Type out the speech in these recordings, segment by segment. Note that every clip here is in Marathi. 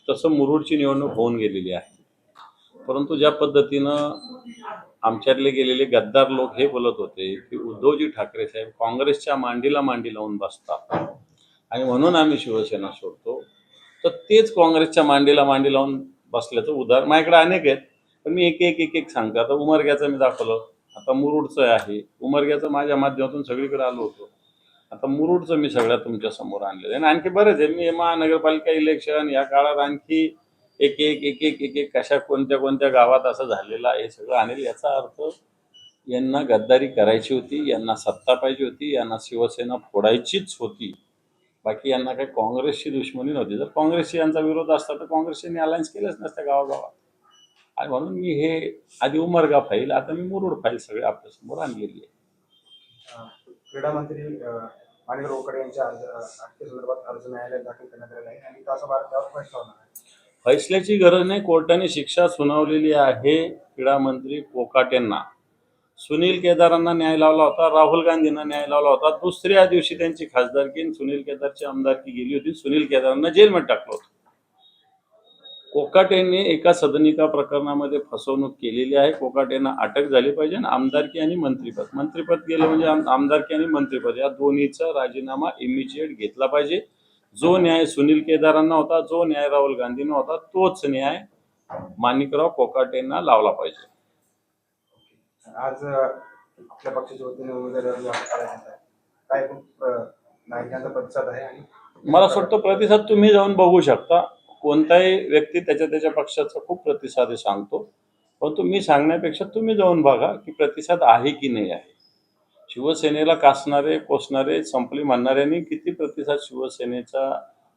तसं मुरुडची निवडणूक होऊन गेलेली आहे. परंतु ज्या पद्धतीनं आमच्यातले गेलेले गद्दार लोक हे बोलत होते की उद्धवजी ठाकरे साहेब काँग्रेसच्या मांडीला मांडी लावून बसतात आणि म्हणून आम्ही शिवसेना सोडतो, तर तेच काँग्रेसच्या मांडीला मांडी लावून बसल्याचं उदाहरण माझ्याकडे अनेक आहेत. पण मी एक सांगतो. आता उमरग्याचं मी दाखवलं, आता मुरुडचं आहे. उमरग्याचं माझ्या माध्यमातून सगळीकडे आलो होतो. आता मुरुडचं मी सगळ्या तुमच्या समोर आणलेलं आहे आणि आणखी बरेच आहे. मी महानगरपालिका इलेक्शन या काळात आणखी एक कशा कोणत्या गावात असं झालेलं आहे सगळं आणेल. याचा अर्थ यांना गद्दारी करायची होती, यांना सत्ता पाहिजे होती, यांना शिवसेना फोडायचीच होती. बाकी यांना काही काँग्रेसची दुश्मनी नव्हती. जर काँग्रेसशी यांचा विरोध असता तर काँग्रेसशी अलायन्स केलंच नसतं गावागावात. आणि म्हणून मी हे आधी उमरगा फाईल, आता मी मुरुड फाईल सगळे आपल्यासमोर आणलेली आहे. क्रीडा मंत्री माणिक रोकडे यांच्या अटकेसंदर्भात अर्ज न्यायालयात दाखल करण्यात आलेला आहे आणि तासाभरात त्यावर फैसला होणार आहे. फैसल्याची गरज नाही. कोर्टाने शिक्षा सुनावलेली आहे क्रीडा मंत्री कोकाटेंना. सुनील केदारांना न्याय लावला होता, राहुल गांधींना न्याय लावला होता. दुसऱ्या दिवशी त्यांची खासदारकी सुनील केदारची आमदारकी गेली होती. सुनील केदारांना जेलमध्ये टाकलं होतं. कोकाटेंनी एका सदनिका प्रकरणामध्ये फसवणूक केलेली आहे. कोकाटेंना अटक झाली पाहिजे आणि आमदारकी आणि मंत्रिपद गेलं म्हणजे आमदारकी आणि मंत्रिपद या दोन्हीचा राजीनामा इमिजिएट घेतला पाहिजे. जो न्याय सुनील केदारांना होता, जो न्याय राहुल गांधींना होता, तोच न्याय माणिकराव कोकाटेंना लावला पाहिजे. आज आपल्या पक्षाच्या वतीने उमेदवारी अर्ज करायचा आहे, काय नागरिकांचा प्रतिसाद आहे? आणि मला असं वाटतं प्रतिसाद तुम्ही जाऊन बघू शकता. कोणताही व्यक्ती त्याच्या पक्षाचा खूप प्रतिसाद आहे सांगतो, परंतु मी सांगण्यापेक्षा तुम्ही जाऊन बघा की प्रतिसाद आहे की नाही आहे. शिवसेनेला कासणारे कोसणारे संपली म्हणणाऱ्यांनी किती प्रतिसाद शिवसेनेच्या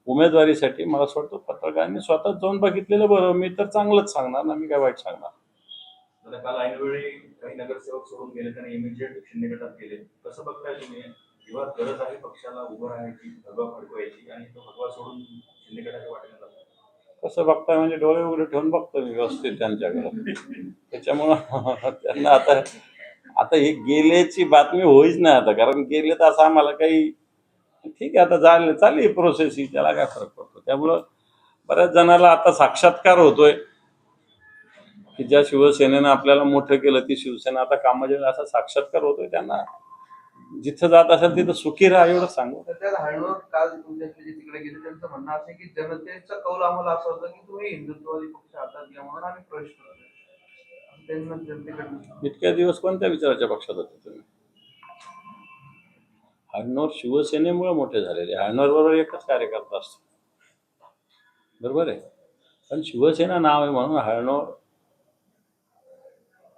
उमेदवारीसाठी मला असं वाटतं पत्रकारांनी स्वतःच जाऊन बघितलेलं बरं. मी तर चांगलंच सांगणार ना, मी काय वाईट सांगणार. काल ऐनवेळी काही नगरसेवक सोडून गेले, त्यांनी इमिजिएट शिंदे गटात गेले. कसं बघताय तुम्ही? किंवा गरज आहे पक्षाला उभं राहायची, भगवा फडकवायची आणि तो भगवा सोडून शिंदे गटाच्या वाटेला जातो? कसं बघताय म्हणजे डोळे वगैरे ठेवून बघतो मी व्यवस्थित त्यांच्याकडे. त्याच्यामुळं त्यांना आता हे गेल्याची बातमी होईच नाही आता, कारण गेले तर असं आम्हाला काही ठीक आहे. आता चालली प्रोसेस ही, त्याला काय फरक पडतो. त्यामुळं बऱ्याच जणाला आता साक्षात्कार होतोय की ज्या शिवसेनेनं आपल्याला मोठं केलं ती शिवसेना आता कामाची, असा साक्षात्कार होतोय त्यांना. जिथं जात असेल तिथं सुखी राहा एवढं सांगू. त्या हळूहळू काल तुमच्याकडे जे तिकडे गेले त्यांचं म्हणणं असं आहे की जनतेचा कौल आम्हाला असं होतं की तुम्ही हिंदुत्ववादी पक्ष हातात घ्या म्हणून आम्ही प्रवेश करतो. त्यांना जनतेकडे इतक्या दिवस कोणत्या विचाराच्या पक्षात होते तुम्ही? हळणोर शिवसेनेमुळे मोठे झालेले. हळणोर बरोबर एकच कार्यकर्ता असतो, बरोबर आहे. पण शिवसेना नाव आहे म्हणून हळणोर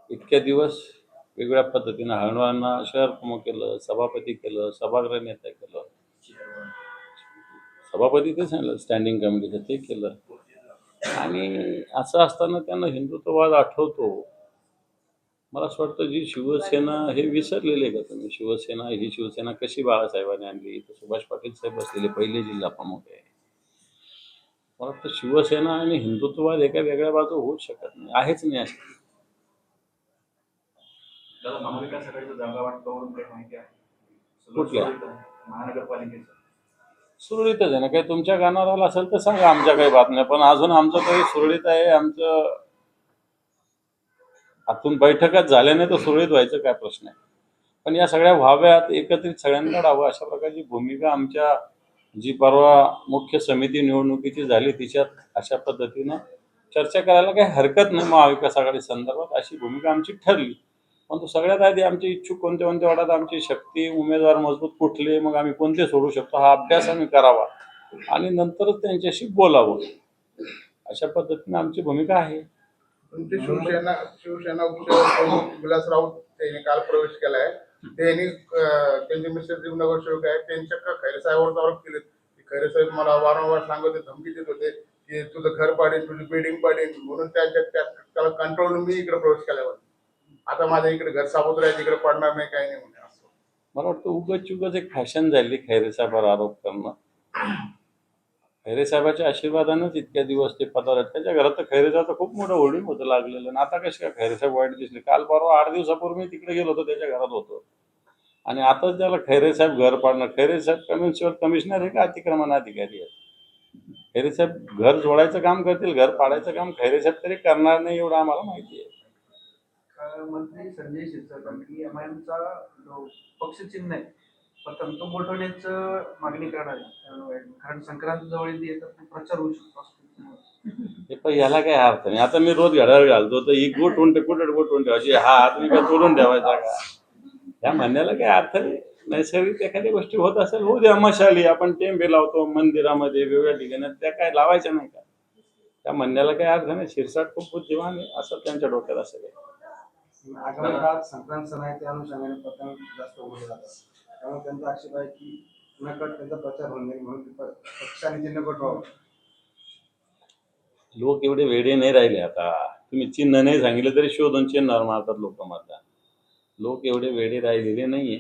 इतक्या दिवस वेगवेगळ्या पद्धतीनं हळणोरांना शहर प्रमुख केलं, सभापती केलं, सभागृह नेता केलं, सभापती ते सांगितलं, स्टँडिंग कमिटीचं ते केलं. आणि असं असताना त्यांना हिंदुत्ववाद आठवतो. मला असं वाटतं जी शिवसेना हे विसरलेले का तुम्ही? ही शिवसेना कशी बाळासाहेबांनी आणली? इथं सुभाष पाटील साहेब बसलेले पहिले जिल्हा प्रमुख आहे. मला वाटतं शिवसेना आणि हिंदुत्ववाद एका वेगळ्या बाजू होऊच शकत नाही, आहेच नाही अशी. त्याला महाविकास आघाडीचं जागा वाटपावरून काही माहिती आहे? कुठल्या? महानगरपालिकेचं सुरळीतच आहे ना. काही तुमच्या कानावर आलं असेल तर सांगा, आमच्या काही बातम्या. पण अजून आमचं काही सुरळीत आहे. आमचं आतून बैठकात झाल्या नाही तर सुरळीत व्हायचं काय प्रश्न आहे. पण या सगळ्या व्हाव्यात, एकत्रित सगळ्यांना लढावं अशा प्रकारची भूमिका आमच्या जी परवा मुख्य समिती निवडणुकीची झाली तिच्यात अशा पद्धतीनं चर्चा करायला काही हरकत नाही महाविकास आघाडी संदर्भात, अशी भूमिका आमची ठरली. परंतु सगळ्यात आधी आमचे इच्छुक कोणत्या वाड्यात आमची शक्ती, उमेदवार मजबूत कुठले, मग आम्ही कोणते सोडू शकतो हा अभ्यास आम्ही करावा आणि नंतरच त्यांच्याशी बोलावं, अशा पद्धतीने आमची भूमिका आहे. तुमची शिवसेना विलास राऊत त्यांनी काल प्रवेश केलाय. त्यांनी त्यांचे मिस्टर नगरसेवक आहेत, त्यांच्या खैरे साहेबांवर आरोप केले की खैरे साहेब मला वारंवार सांगत होते, धमकी देत होते की तुझं घर पाडेल, तुझी बिल्डिंग पाडेल, म्हणून त्याला कंट्रोल मी इकडे प्रवेश केल्यावर आता माझ्या इकडे घर साबूत राहायचं, इकडे पडणार नाही, काही नाही म्हणजे असं. मला वाटतं उगाच एक फॅशन झाली खैरे साहेबांवर आरोप करणं. खैरे साहेबाच्या आशीर्वादानंच इतक्या दिवस ते पदावर आहेत. त्याच्या घरात तर खैरे साहेब खूप मोठं होर्डिंग होतं लागलेलं. आणि आता कशी काय खैरे साहेब वाईट दिसले? काल परवा 8 दिवसापूर्वी मी तिकडे गेलो होतो, त्याच्या घरात होतो. आणि आताच त्याला खैरे साहेब घर पाडणं. खैरे साहेब कमिशनर आहे का अतिक्रमण अधिकारी आहेत? खैरे साहेब घर जोडायचं काम करतील, घर पाडायचं काम खैरे साहेब तरी करणार नाही एवढं आम्हाला माहिती आहे. मंत्री संजय शिरसाटांनी एमआयएमचा पक्षचिन्ह आहे पण तंतू गोठवण्याचं मागणी करणार आहे कारण संक्रांत जवळ येते तर प्रचार होऊ शकतो असं. हे पण याला काय अर्थ नाही. आता मी रोज घड्याळ घालतो तर ही गोठवून कुठे गोठवून ठेवायची, हा हात मी काय तोडून ठेवायचा का? या म्हणण्याला काय अर्थ नाही. नैसर्गिक एखादी गोष्टी होत असेल होऊ द्या. मशाली आपण टेंबे लावतो मंदिरामध्ये वेगवेगळ्या ठिकाणी, त्या काय लावायच्या नाही का? त्या म्हणण्याला काय अर्थ नाही. शिरसाट खूप बुद्धिमान आहे असं त्यांच्या डोक्यात असेल. आगामी काळात संक्रांत सण आहे त्या अनुषंगाने पतंग जास्त उडवले जातात. त्यामुळे त्यांचा आक्षेप आहे की नकट त्यांचा प्रचार होऊ नये म्हणून पक्षाने चिन्ह गोठवावं. लोक एवढे वेडे नाही राहिले. आता तुम्ही चिन्ह नाही सांगितलं तरी शोधून चिन्हावर मारतात लोक मारतात. लोक एवढे वेडे राहिलेले नाहीये.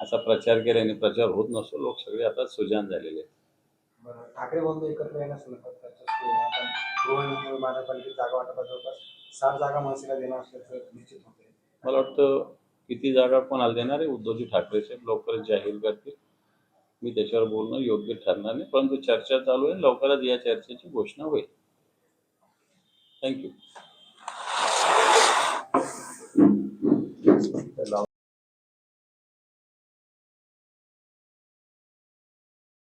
असा प्रचार केल्याने प्रचार होत नसतो. लोक सगळे आता सुजाण झालेले आहेत. बरं, ठाकरे बंधू एकत्र येण्यास आपण गृहनिर्माण महानगरपालिकेत जागा वाटपात जवळपास 60 जागा मनसेला देणार असल्याचं निश्चित होते. मला वाटतं किती जागा कोणाला देणार आहे उद्धवजी ठाकरे साहेब लवकरच जाहीर करतील. मी त्याच्यावर बोलणं योग्य ठरणार नाही, परंतु चर्चा चालू आहे. लवकरच या चर्चेची घोषणा होईल. थँक्यू.